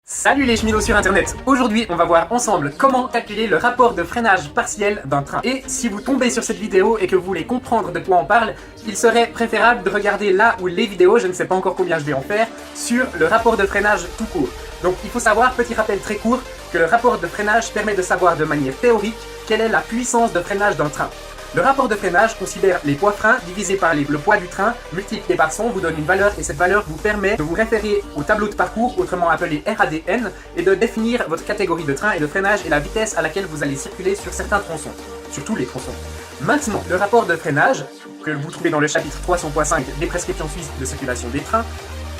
Salut les cheminots sur internet. Aujourd'hui on va voir ensemble comment calculer le rapport de freinage partiel d'un train. Et si vous tombez sur cette vidéo et que vous voulez comprendre de quoi on parle, il serait préférable de regarder là ou les vidéos, je ne sais pas encore combien je vais en faire, sur le rapport de freinage tout court. Donc il faut savoir, petit rappel très court, que le rapport de freinage permet de savoir de manière théorique quelle est la puissance de freinage d'un train. Le rapport de freinage considère les poids freins divisés par le poids du train, multiplié par 100, vous donne une valeur et cette valeur vous permet de vous référer au tableau de parcours, autrement appelé RADN, et de définir votre catégorie de train et de freinage et la vitesse à laquelle vous allez circuler sur certains tronçons, sur tous les tronçons. Maintenant, le rapport de freinage, que vous trouvez dans le chapitre 300.5 des prescriptions suisses de circulation des trains,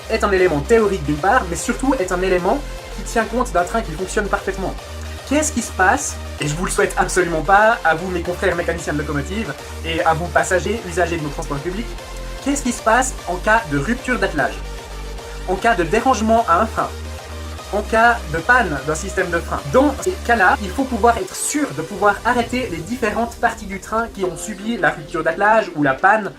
est un élément théorique d'une part, mais surtout est un élément qui tient compte d'un train qui fonctionne parfaitement. Qu'est-ce qui se passe, et je vous le souhaite absolument pas, à vous mes confrères mécaniciens de locomotive, et à vous passagers, usagers de nos transports publics, qu'est-ce qui se passe en cas de rupture d'attelage, en cas de dérangement à un frein, en cas de panne d'un système de frein? Dans ces cas-là, il faut pouvoir être sûr de pouvoir arrêter les différentes parties du train qui ont subi la rupture d'attelage ou la panne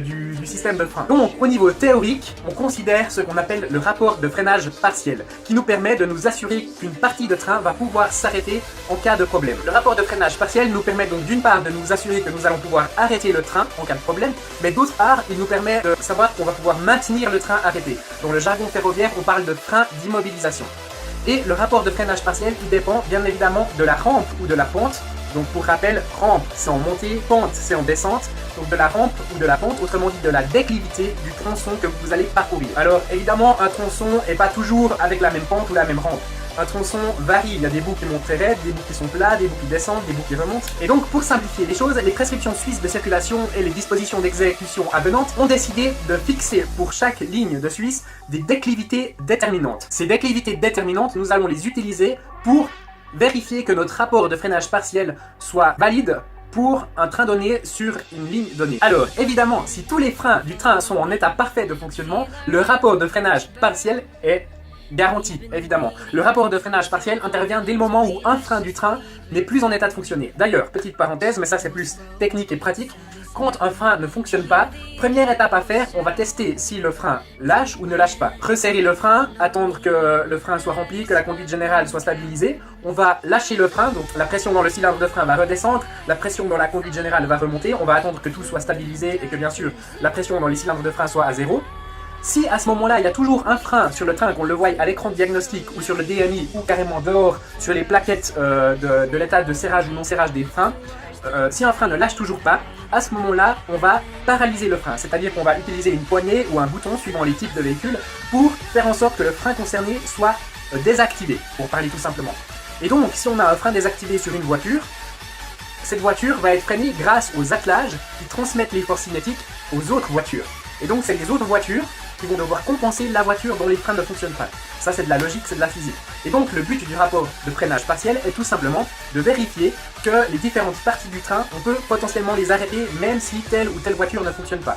du système de frein. Donc au niveau théorique, on considère ce qu'on appelle le rapport de freinage partiel, qui nous permet de nous assurer qu'une partie de train va pouvoir s'arrêter en cas de problème. Le rapport de freinage partiel nous permet donc d'une part de nous assurer que nous allons pouvoir arrêter le train en cas de problème, mais d'autre part, il nous permet de savoir qu'on va pouvoir maintenir le train arrêté. Dans le jargon ferroviaire, on parle de frein d'immobilisation. Et le rapport de freinage partiel, il dépend bien évidemment de la rampe ou de la pente. Donc pour rappel, rampe c'est en montée, pente c'est en descente. Donc de la rampe ou de la pente, autrement dit de la déclivité du tronçon que vous allez parcourir. Alors évidemment, un tronçon n'est pas toujours avec la même pente ou la même rampe. Un tronçon varie, il y a des bouts qui montent très raides, des bouts qui sont plats, des bouts qui descendent, des bouts qui remontent. Et donc pour simplifier les choses, les prescriptions suisses de circulation et les dispositions d'exécution avenantes ont décidé de fixer pour chaque ligne de Suisse des déclivités déterminantes. Ces déclivités déterminantes, nous allons les utiliser pour vérifier que notre rapport de freinage partiel soit valide pour un train donné sur une ligne donnée. Alors, évidemment, si tous les freins du train sont en état parfait de fonctionnement, le rapport de freinage partiel est garanti, évidemment. Le rapport de freinage partiel intervient dès le moment où un frein du train n'est plus en état de fonctionner. D'ailleurs, petite parenthèse, mais ça c'est plus technique et pratique, quand un frein ne fonctionne pas, première étape à faire, on va tester si le frein lâche ou ne lâche pas. Resserrer le frein, attendre que le frein soit rempli, que la conduite générale soit stabilisée. On va lâcher le frein, donc la pression dans le cylindre de frein va redescendre, la pression dans la conduite générale va remonter, on va attendre que tout soit stabilisé et que bien sûr la pression dans les cylindres de frein soit à zéro. Si à ce moment-là, il y a toujours un frein sur le train, qu'on le voie à l'écran de diagnostic ou sur le DMI ou carrément dehors sur les plaquettes de l'état de serrage ou non serrage des freins, si un frein ne lâche toujours pas, à ce moment-là, on va paralyser le frein. C'est-à-dire qu'on va utiliser une poignée ou un bouton, suivant les types de véhicules, pour faire en sorte que le frein concerné soit désactivé, pour parler tout simplement. Et donc, si on a un frein désactivé sur une voiture, cette voiture va être freinée grâce aux attelages qui transmettent les forces cinétiques aux autres voitures. Et donc, c'est les autres voitures qui vont devoir compenser la voiture dont les freins ne fonctionnent pas. Ça, c'est de la logique, c'est de la physique. Et donc, le but du rapport de freinage partiel est tout simplement de vérifier que les différentes parties du train, on peut potentiellement les arrêter même si telle ou telle voiture ne fonctionne pas.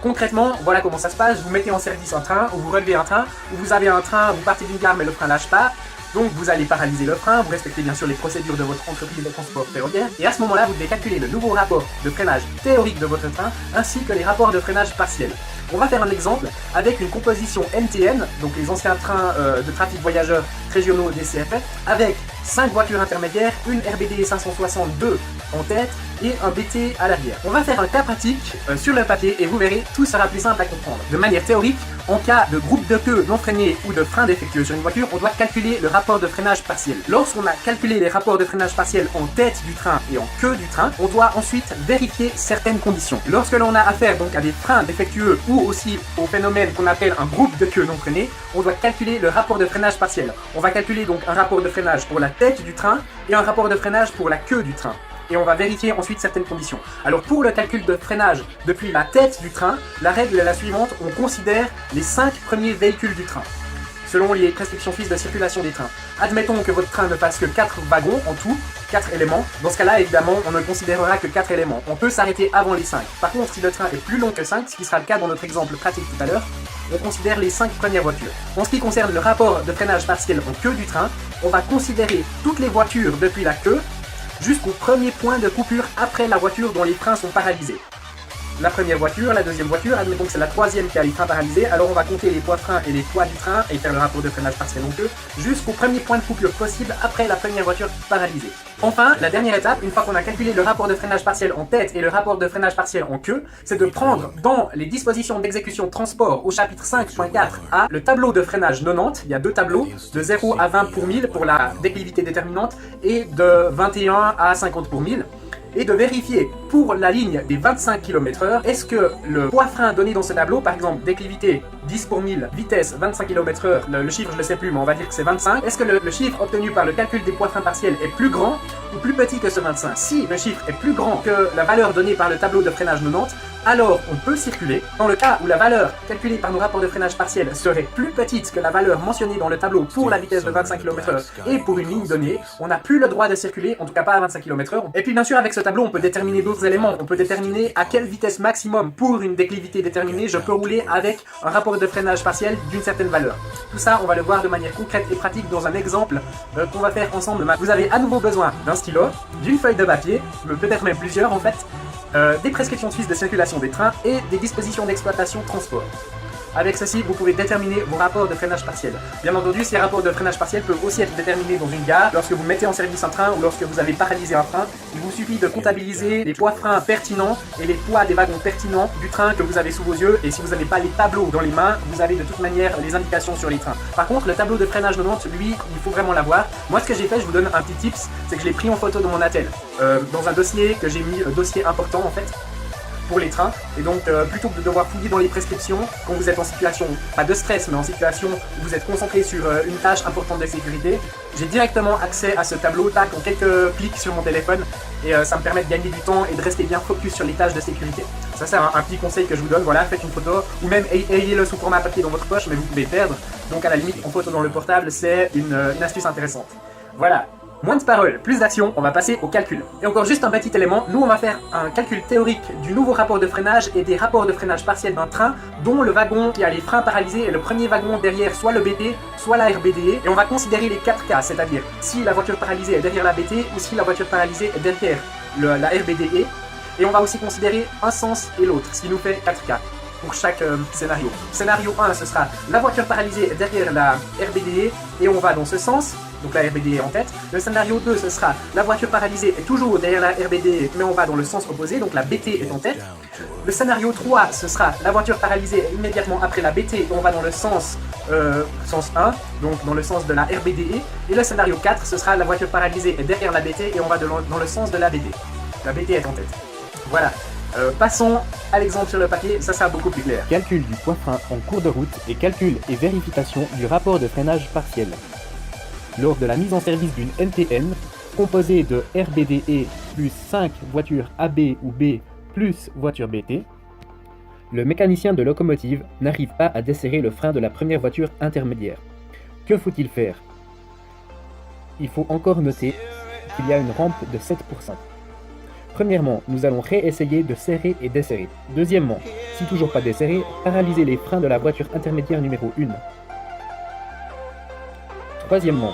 Concrètement, voilà comment ça se passe. Vous mettez en service un train, ou vous relevez un train, ou vous avez un train, vous partez d'une gare mais le frein lâche pas. Donc vous allez paralyser le frein, vous respectez bien sûr les procédures de votre entreprise de transport ferroviaire, et à ce moment-là, vous devez calculer le nouveau rapport de freinage théorique de votre train, ainsi que les rapports de freinage partiel. On va faire un exemple avec une composition NTN, donc les anciens trains de trafic voyageurs régionaux des CFF, avec 5 voitures intermédiaires, une RBD 562 en tête et un BT à l'arrière. On va faire un cas pratique sur le papier et vous verrez, tout sera plus simple à comprendre. De manière théorique, en cas de groupe de queue non freiné ou de frein défectueux sur une voiture, on doit calculer le rapport de freinage partiel. Lorsqu'on a calculé les rapports de freinage partiel en tête du train et en queue du train, on doit ensuite vérifier certaines conditions. Lorsque l'on a affaire donc à des freins défectueux ou aussi au phénomène qu'on appelle un groupe de queue non freiné, on doit calculer le rapport de freinage partiel. On va calculer donc un rapport de freinage pour la tête du train et un rapport de freinage pour la queue du train. Et on va vérifier ensuite certaines conditions. Alors pour le calcul de freinage depuis la tête du train, la règle est la suivante, on considère les 5 premiers véhicules du train, selon les prescriptions suisses de circulation des trains. Admettons que votre train ne fasse que 4 wagons en tout, 4 éléments. Dans ce cas-là, évidemment, on ne considérera que 4 éléments. On peut s'arrêter avant les 5. Par contre, si le train est plus long que 5, ce qui sera le cas dans notre exemple pratique tout à l'heure, on considère les 5 premières voitures. En ce qui concerne le rapport de freinage partiel en queue du train, on va considérer toutes les voitures depuis la queue jusqu'au premier point de coupure après la voiture dont les freins sont paralysés. la première voiture, la deuxième voiture, admettons que c'est la troisième qui a les freins paralysés, alors on va compter les poids freins et les poids du train et faire le rapport de freinage partiel en queue jusqu'au premier point de coupure possible après la première voiture paralysée. Enfin, la dernière étape, une fois qu'on a calculé le rapport de freinage partiel en tête et le rapport de freinage partiel en queue, c'est de prendre dans les dispositions d'exécution transport au chapitre 5.4a le tableau de freinage 90, il y a deux tableaux, de 0 à 20 pour 1000 pour la déclivité déterminante et de 21 à 50 pour 1000. Et de vérifier pour la ligne des 25 km/h, est-ce que le poids frein donné dans ce tableau, par exemple déclivité 10 pour 1000, vitesse 25 km/h, le chiffre je ne le sais plus mais on va dire que c'est 25, est-ce que le chiffre obtenu par le calcul des poids freins partiels est plus grand ou plus petit que ce 25? Si le chiffre est plus grand que la valeur donnée par le tableau de freinage 90, alors on peut circuler. Dans le cas où la valeur calculée par nos rapports de freinage partiel serait plus petite que la valeur mentionnée dans le tableau pour la vitesse de 25 km/h et pour une ligne donnée, on n'a plus le droit de circuler, en tout cas pas à 25 km/h. Et puis bien sûr avec ce tableau on peut déterminer d'autres éléments, on peut déterminer à quelle vitesse maximum pour une déclivité déterminée je peux rouler avec un rapport de freinage partiel d'une certaine valeur. Tout ça on va le voir de manière concrète et pratique dans un exemple qu'on va faire ensemble. Vous avez à nouveau besoin d'un stylo, d'une feuille de papier, peut-être même plusieurs en fait, des prescriptions suisses de circulation des trains et des dispositions d'exploitation transport. Avec ceci, vous pouvez déterminer vos rapports de freinage partiel. Bien entendu, ces rapports de freinage partiel peuvent aussi être déterminés dans une gare, lorsque vous mettez en service un train ou lorsque vous avez paralysé un train. Il vous suffit de comptabiliser les poids freins pertinents et les poids des wagons pertinents du train que vous avez sous vos yeux. Et si vous n'avez pas les tableaux dans les mains, vous avez de toute manière les indications sur les trains. Par contre, le tableau de freinage 90, lui, il faut vraiment l'avoir. Moi, ce que j'ai fait, je vous donne un petit tips, c'est que je l'ai pris en photo de mon attel. Dans un dossier que j'ai mis, dossier important en fait, pour les trains, et donc plutôt que de devoir fouiller dans les prescriptions quand vous êtes en situation, pas de stress, mais en situation où vous êtes concentré sur une tâche importante de sécurité, j'ai directement accès à ce tableau, tac, en quelques clics sur mon téléphone, et ça me permet de gagner du temps et de rester bien focus sur les tâches de sécurité. Ça c'est un petit conseil que je vous donne, voilà, faites une photo, ou même ayez-le sous format papier dans votre poche, mais vous pouvez perdre, donc à la limite en photo dans le portable, c'est une astuce intéressante. Voilà. Moins de paroles, plus d'action, on va passer au calcul. Et encore juste un petit élément, nous on va faire un calcul théorique du nouveau rapport de freinage et des rapports de freinage partiel d'un train dont le wagon qui a les freins paralysés est le premier wagon derrière soit le BT, soit la RBDE, et on va considérer les 4 cas, c'est-à-dire si la voiture paralysée est derrière la BT ou si la voiture paralysée est derrière la RBDE, et on va aussi considérer un sens et l'autre, ce qui nous fait 4 cas pour chaque scénario. Scénario 1, ce sera la voiture paralysée est derrière la RBDE et on va dans ce sens, donc la RBDE est en tête. Le scénario 2, ce sera la voiture paralysée est toujours derrière la RBDE mais on va dans le sens opposé, donc la BT est en tête. Le scénario 3, ce sera la voiture paralysée immédiatement après la BT et on va dans le sens 1, donc dans le sens de la RBDE. Et le scénario 4, ce sera la voiture paralysée est derrière la BT et on va dans le sens de la BT. La BT est en tête. Voilà. Passons à l'exemple sur le papier, ça sera beaucoup plus clair. Calcul du poids frein en cours de route et calcul et vérification du rapport de freinage partiel. Lors de la mise en service d'une NTN, composée de RBDE plus 5 voitures AB ou B plus voiture BT, le mécanicien de locomotive n'arrive pas à desserrer le frein de la première voiture intermédiaire. Que faut-il faire? Il faut encore noter qu'il y a une rampe de 7%. Premièrement, nous allons réessayer de serrer et desserrer. Deuxièmement, si toujours pas desserré, paralyser les freins de la voiture intermédiaire numéro 1. Troisièmement,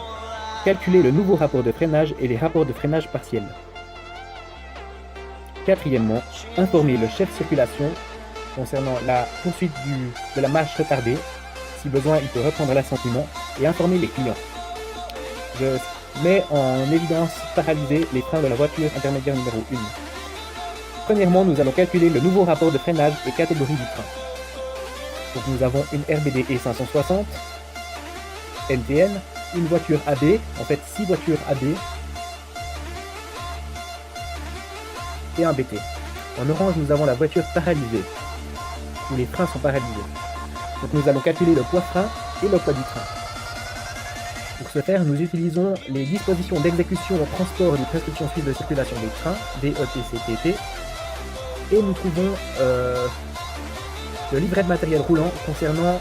calculer le nouveau rapport de freinage et les rapports de freinage partiels. Quatrièmement, informer le chef circulation concernant la poursuite de la marche retardée. Si besoin, il peut reprendre l'assentiment et informer les clients. Je mets en évidence paralyser les freins de la voiture intermédiaire numéro 1. Premièrement, nous allons calculer le nouveau rapport de freinage et catégorie du train. Donc nous avons une RBDE 560, NTN, une voiture AB, en fait 6 voitures AB, et un BT. En orange, nous avons la voiture paralysée, où les freins sont paralysés. Donc nous allons calculer le poids frein et le poids du train. Pour ce faire, nous utilisons les dispositions d'exécution au transport des prescriptions suisses de circulation des trains, DETCTT, et nous trouvons le livret de matériel roulant concernant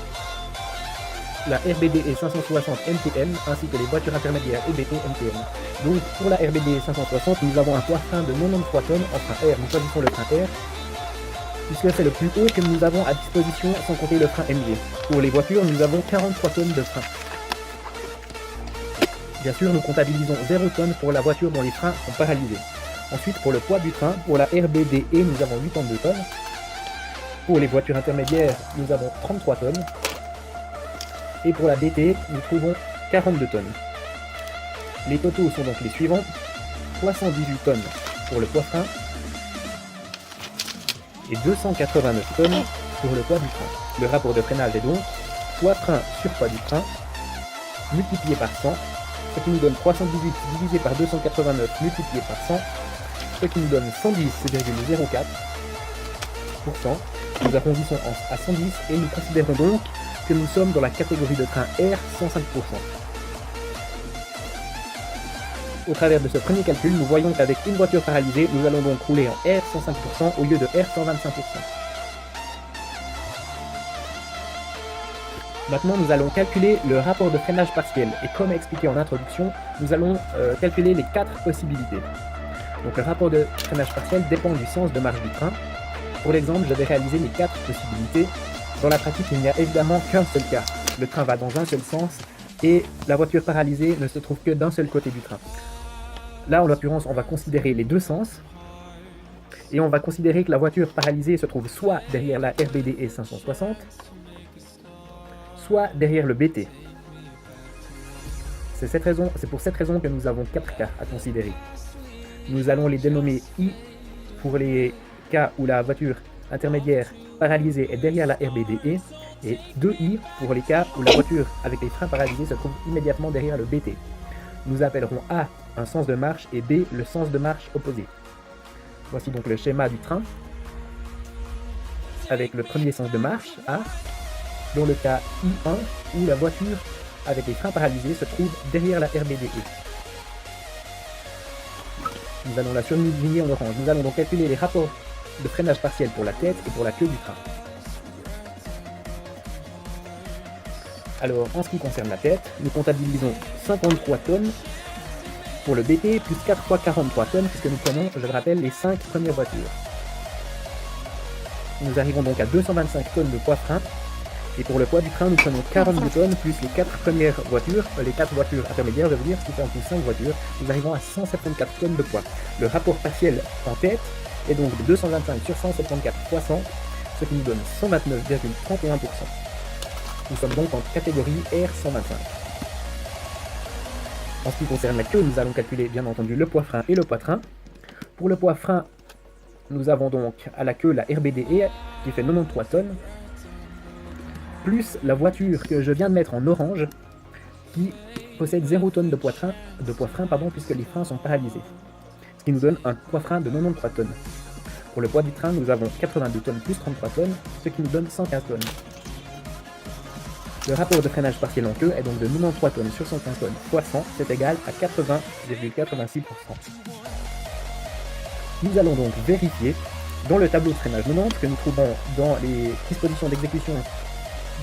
la RBDE 560 NTN ainsi que les voitures intermédiaires EBT NTN. Donc pour la RBDE 560, nous avons un poids frein de 93 tonnes en frein R. Nous choisissons le frein R puisque c'est le plus haut que nous avons à disposition sans compter le frein MG. Pour les voitures, nous avons 43 tonnes de frein. Bien sûr, nous comptabilisons 0 tonnes pour la voiture dont les freins sont paralysés. Ensuite, pour le poids du train, pour la RBDE, nous avons 82 tonnes. Pour les voitures intermédiaires, nous avons 33 tonnes. Et pour la BT, nous trouvons 42 tonnes. Les totaux sont donc les suivants. 318 tonnes pour le poids frein et 289 tonnes pour le poids du frein. Le rapport de freinage est donc poids frein sur poids du frein multiplié par 100, ce qui nous donne 318 divisé par 289 multiplié par 100, ce qui nous donne 110,04%. Nous arrondissons à 110 et nous considérons donc que nous sommes dans la catégorie de train R 105%. Au travers de ce premier calcul, nous voyons qu'avec une voiture paralysée, nous allons donc rouler en R 105% au lieu de R 125%. Maintenant, nous allons calculer le rapport de freinage partiel. Et comme expliqué en introduction, nous allons calculer les 4 possibilités. Donc le rapport de freinage partiel dépend du sens de marche du train. Pour l'exemple, je vais réaliser les 4 possibilités. Dans la pratique, il n'y a évidemment qu'un seul cas. Le train va dans un seul sens et la voiture paralysée ne se trouve que d'un seul côté du train. Là, en l'occurrence, on va considérer les deux sens et on va considérer que la voiture paralysée se trouve soit derrière la RBDE 560, soit derrière le BT. C'est pour cette raison que nous avons 4 cas à considérer. Nous allons les dénommer I pour les cas où la voiture intermédiaire paralysée est derrière la RBDE et 2I pour les cas où la voiture avec les freins paralysés se trouve immédiatement derrière le BT. Nous appellerons A un sens de marche et B le sens de marche opposé. Voici donc le schéma du train avec le premier sens de marche A, dans le cas I1 où la voiture avec les freins paralysés se trouve derrière la RBDE. Nous allons la surligner en orange. Nous allons donc calculer les rapports de freinage partiel pour la tête et pour la queue du train. Alors, en ce qui concerne la tête, nous comptabilisons 53 tonnes pour le BT, plus 4 fois 43 tonnes, puisque nous prenons, je le rappelle, les 5 premières voitures. Nous arrivons donc à 225 tonnes de poids frein, et pour le poids du train, nous prenons 42 tonnes, plus les 4 premières voitures, les 4 voitures intermédiaires, je veux dire, ce qui fait en tout 5 voitures, nous arrivons à 174 tonnes de poids. Le rapport partiel en tête est donc de 225 sur 174 fois 100, ce qui nous donne 129,31%. Nous sommes donc en catégorie R 125. En ce qui concerne la queue, nous allons calculer bien entendu le poids frein et le poids train. Pour le poids frein, nous avons donc à la queue la RBDE qui fait 93 tonnes, plus la voiture que je viens de mettre en orange qui possède 0 tonnes de poids frein, puisque les freins sont paralysés. Ce qui nous donne un poids frein de 93 tonnes. Pour le poids du train, nous avons 82 tonnes plus 33 tonnes, ce qui nous donne 115 tonnes. Le rapport de freinage partiel en queue est donc de 93 tonnes sur 115 tonnes fois 100, c'est égal à 80,86%. Nous allons donc vérifier dans le tableau de freinage 90 que nous trouvons dans les dispositions d'exécution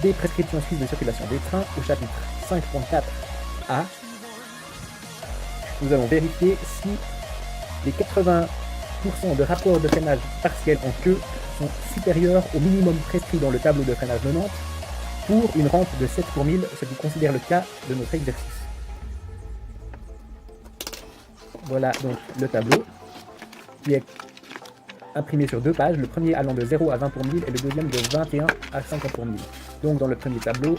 des prescriptions suisses de circulation des trains au chapitre 5.4a. Nous allons vérifier si les 80% de rapport de freinage partiel en queue sont supérieurs au minimum prescrit dans le tableau de freinage 90 pour une rampe de 7 pour 1000, ce qui considère le cas de notre exercice. Voilà donc le tableau qui est imprimé sur 2 pages, le premier allant de 0 à 20 pour 1000 et le deuxième de 21 à 50 pour 1000. Donc dans le premier tableau,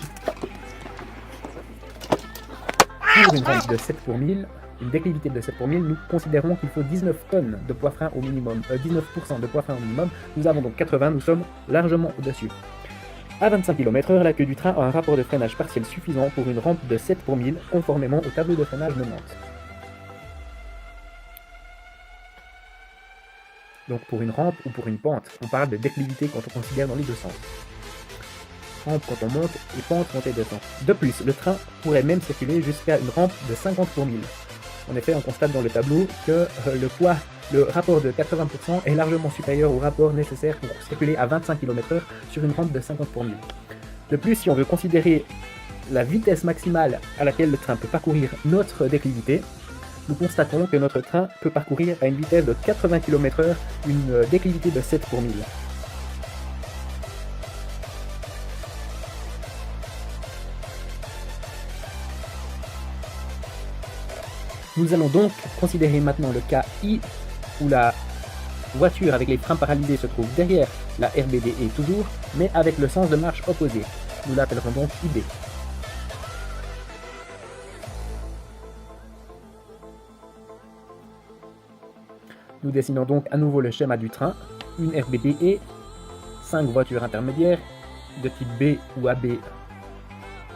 pour une rampe de 7 pour 1000, une déclivité de 7 pour 1000, nous considérons qu'il faut 19 tonnes de poids frein au minimum, 19% de poids frein au minimum, nous avons donc 80, nous sommes largement au-dessus. À 25 km/h, la queue du train a un rapport de freinage partiel suffisant pour une rampe de 7 pour 1000, conformément au tableau de freinage 90. Donc pour une rampe ou pour une pente, on parle de déclivité quand on considère dans les deux sens. Rampe quand on monte et pente quand on descend. De plus, le train pourrait même circuler jusqu'à une rampe de 50 pour 1000. En effet, on constate dans le tableau que le rapport de 80% est largement supérieur au rapport nécessaire pour circuler à 25 km/h sur une rampe de 50 pour 1000. De plus, si on veut considérer la vitesse maximale à laquelle le train peut parcourir notre déclivité, nous constatons que notre train peut parcourir à une vitesse de 80 km/h une déclivité de 7 pour 1000. Nous allons donc considérer maintenant le cas I où la voiture avec les freins paralysés se trouve derrière la RBDE toujours, mais avec le sens de marche opposé. Nous l'appellerons donc IB. Nous dessinons donc à nouveau le schéma du train, une RBDE, 5 voitures intermédiaires de type B ou AB,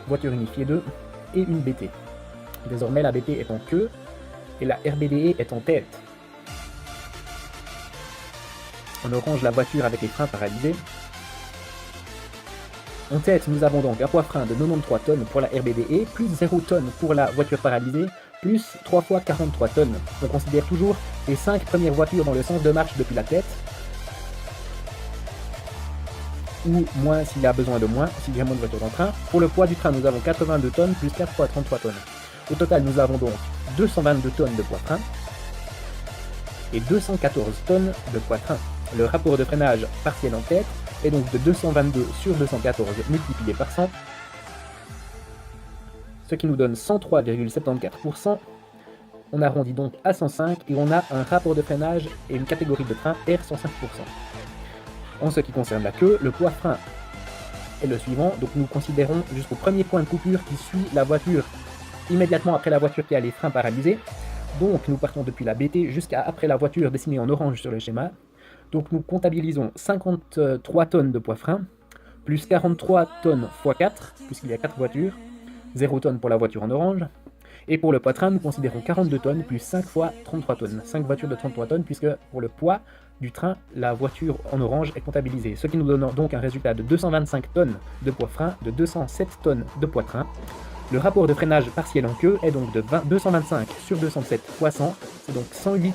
voiture unifiée 2, et une BT. Désormais la BT est en queue et la RBDE est en tête. En orange, la voiture avec les freins paralysés. En tête, nous avons donc un poids frein de 93 tonnes pour la RBDE, plus 0 tonnes pour la voiture paralysée, plus 3 fois 43 tonnes. On considère toujours les 5 premières voitures dans le sens de marche depuis la tête, ou moins s'il y a besoin de moins, s'il y a moins de voitures dans le train. Pour le poids du train, nous avons 82 tonnes plus 4 fois 33 tonnes. Au total, nous avons donc 222 tonnes de poids frein et 214 tonnes de poids train. Le rapport de freinage partiel en tête est donc de 222 sur 214 multiplié par 100, ce qui nous donne 103,74%. On arrondit donc à 105 et on a un rapport de freinage et une catégorie de train R 105%. En ce qui concerne la queue, le poids frein est le suivant, donc nous considérons jusqu'au premier point de coupure qui suit la voiture, immédiatement après la voiture qui a les freins paralysés. Donc nous partons depuis la BT jusqu'à après la voiture dessinée en orange sur le schéma. Donc nous comptabilisons 53 tonnes de poids frein, plus 43 tonnes x 4, puisqu'il y a 4 voitures, 0 tonnes pour la voiture en orange. Et pour le poids train, nous considérons 42 tonnes, plus 5 fois 33 tonnes, 5 voitures de 33 tonnes, puisque pour le poids du train, la voiture en orange est comptabilisée. Ce qui nous donne donc un résultat de 225 tonnes de poids frein, de 207 tonnes de poids train. Le rapport de freinage partiel en queue est donc de 225 sur 207 fois 100, c'est donc 108%.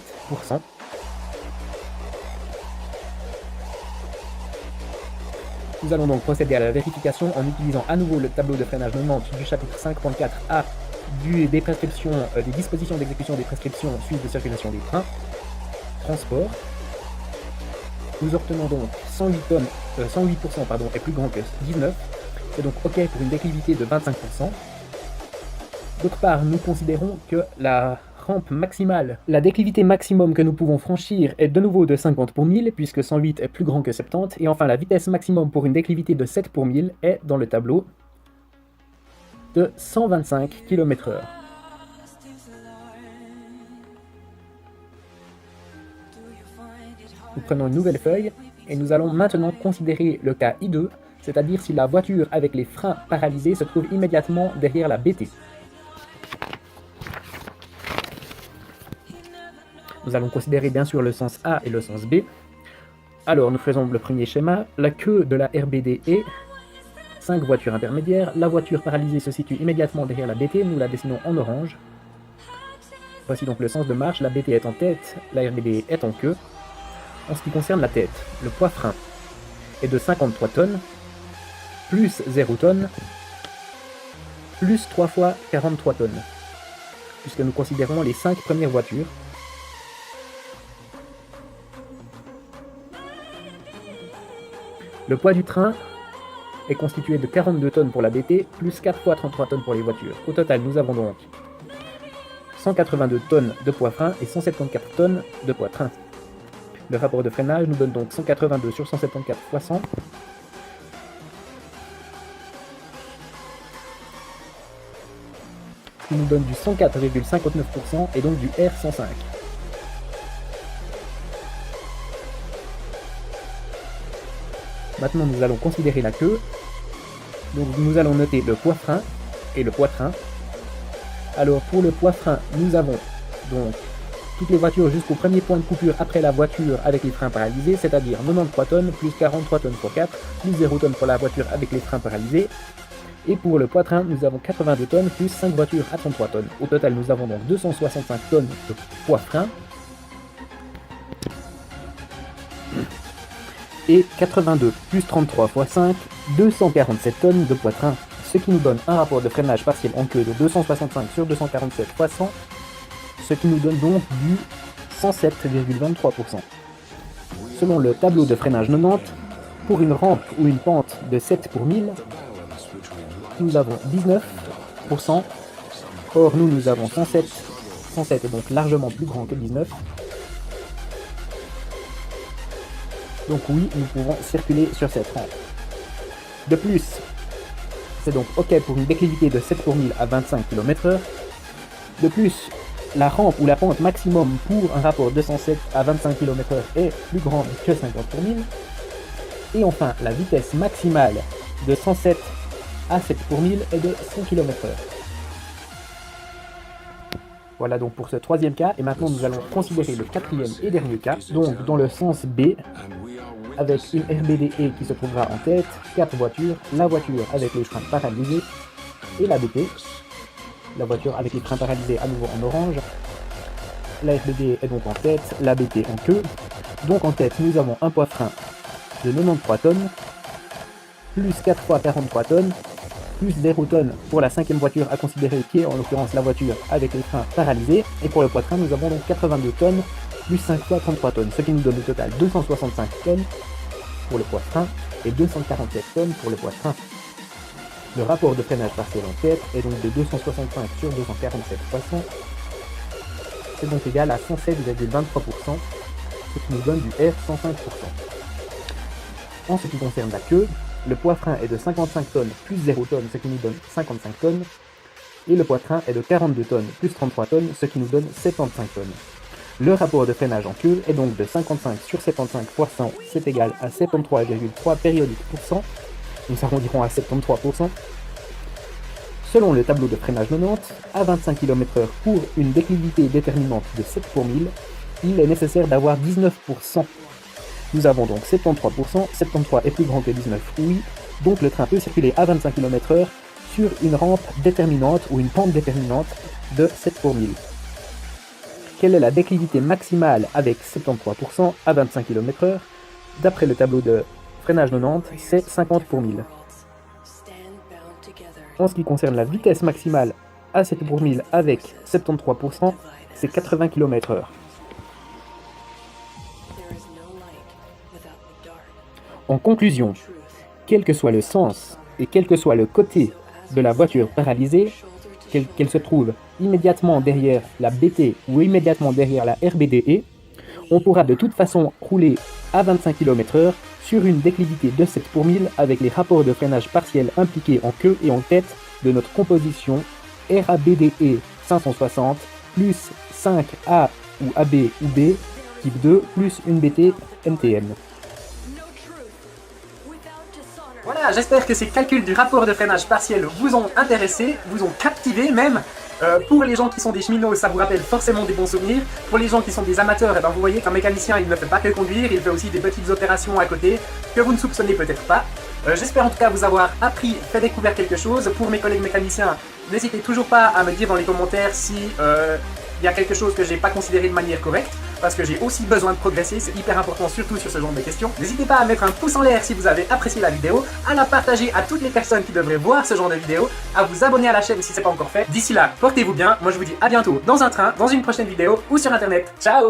Nous allons donc procéder à la vérification en utilisant à nouveau le tableau de freinage 90 du chapitre 5.4a des prescriptions, des dispositions d'exécution des prescriptions suivies de circulation des trains. Transport. Nous obtenons donc 108% est plus grand que 19. C'est donc OK pour une déclivité de 25%. D'autre part, nous considérons que la rampe maximale, la déclivité maximum que nous pouvons franchir est de nouveau de 50 pour 1000, puisque 108 est plus grand que 70. Et enfin, la vitesse maximum pour une déclivité de 7 pour 1000 est dans le tableau de 125 km/h. Nous prenons une nouvelle feuille et nous allons maintenant considérer le cas I2, c'est-à-dire si la voiture avec les freins paralysés se trouve immédiatement derrière la BT. Nous allons considérer bien sûr le sens A et le sens B. Alors nous faisons le premier schéma, la queue de la RBDE, 5 voitures intermédiaires, la voiture paralysée se situe immédiatement derrière la BT, nous la dessinons en orange. Voici donc le sens de marche, la BT est en tête, la RBDE est en queue. En ce qui concerne la tête, le poids frein est de 53 tonnes, plus 0 tonnes, plus 3 fois 43 tonnes, puisque nous considérons les 5 premières voitures. Le poids du train est constitué de 42 tonnes pour la BT, plus 4 fois 33 tonnes pour les voitures. Au total, nous avons donc 182 tonnes de poids frein et 174 tonnes de poids train. Le rapport de freinage nous donne donc 182 sur 174 fois 100. Ce qui nous donne du 104,59% et donc du R105. Maintenant, nous allons considérer la queue. Donc, nous allons noter le poids frein et le poids train. Alors, pour le poids frein, nous avons donc toutes les voitures jusqu'au premier point de coupure après la voiture avec les freins paralysés, c'est-à-dire 93 tonnes plus 43 tonnes x 4, plus 0 tonnes pour la voiture avec les freins paralysés. Et pour le poids train, nous avons 82 tonnes plus 5 voitures à 33 tonnes. Au total, nous avons donc 265 tonnes de poids frein et 82 plus 33 x 5, 247 tonnes de poids train, ce qui nous donne un rapport de freinage partiel en queue de 265 sur 247 x 100, ce qui nous donne donc du 107,23%. Selon le tableau de freinage 90, pour une rampe ou une pente de 7 pour 1000, nous avons 19%, or nous avons 107, 107 est donc largement plus grand que 19. Donc oui, nous pouvons circuler sur cette rampe. De plus, c'est donc OK pour une déclivité de 7 pour 1000 à 25 km/h. De plus, la rampe ou la pente maximum pour un rapport de 107 à 25 km/h est plus grande que 50 pour 1000. Et enfin, la vitesse maximale de 107 à 7 pour 1000 est de 100 km/h. Voilà donc pour ce troisième cas, et maintenant nous allons considérer le quatrième et dernier cas, donc dans le sens B, avec une RBDE qui se trouvera en tête, 4 voitures, la voiture avec les freins paralysés, et la BT, la voiture avec les freins paralysés à nouveau en orange. La RBDE est donc en tête, la BT en queue. Donc en tête, nous avons un poids frein de 93 tonnes, plus 4 fois 43 tonnes, plus 0 tonnes pour la cinquième voiture à considérer, qui est en l'occurrence la voiture avec les freins paralysés. Et pour le poids train, nous avons donc 82 tonnes, plus 5 fois 33 tonnes, ce qui nous donne au total 265 tonnes pour le poids train et 247 tonnes pour le poids train. Le rapport de freinage partiel en tête est donc de 265 sur 247 fois 100. C'est donc égal à 107,23%, ce qui nous donne du R105%. En ce qui concerne la queue, le poids frein est de 55 tonnes plus 0 tonnes, ce qui nous donne 55 tonnes. Et le poids train est de 42 tonnes plus 33 tonnes, ce qui nous donne 75 tonnes. Le rapport de freinage en queue est donc de 55 sur 75 fois 100, c'est égal à 73,3 périodiques pour cent. Nous arrondirons à 73%. Selon le tableau de freinage 90, à 25 km/h pour une déclivité déterminante de 7 pour 1000, il est nécessaire d'avoir 19%. Nous avons donc 73%, 73 est plus grand que 19, oui, donc le train peut circuler à 25 km/h sur une rampe déterminante ou une pente déterminante de 7 pour 1000. Quelle est la déclivité maximale avec 73% à 25 km/h? D'après le tableau de freinage 90, c'est 50 pour 1000. En ce qui concerne la vitesse maximale à 7 pour 1000 avec 73%, c'est 80 km/h. En conclusion, quel que soit le sens et quel que soit le côté de la voiture paralysée, qu'elle se trouve immédiatement derrière la BT ou immédiatement derrière la RBDE, on pourra de toute façon rouler à 25 km/h sur une déclivité de 7 pour 1000 avec les rapports de freinage partiels impliqués en queue et en tête de notre composition RABDE 560 plus 5A ou AB ou B type 2 plus une BT NTN. Voilà, j'espère que ces calculs du rapport de freinage partiel vous ont intéressé, vous ont captivé même. Pour les gens qui sont des cheminots, ça vous rappelle forcément des bons souvenirs. Pour les gens qui sont des amateurs, vous voyez qu'un mécanicien, il ne fait pas que conduire, il fait aussi des petites opérations à côté que vous ne soupçonnez peut-être pas. J'espère en tout cas vous avoir appris, fait découvrir quelque chose. Pour mes collègues mécaniciens, n'hésitez toujours pas à me dire dans les commentaires si il y a quelque chose que j'ai pas considéré de manière correcte, parce que j'ai aussi besoin de progresser, c'est hyper important surtout sur ce genre de questions. N'hésitez pas à mettre un pouce en l'air si vous avez apprécié la vidéo, à la partager à toutes les personnes qui devraient voir ce genre de vidéo, à vous abonner à la chaîne si c'est pas encore fait. D'ici là, portez-vous bien, moi je vous dis à bientôt dans un train, dans une prochaine vidéo ou sur internet. Ciao!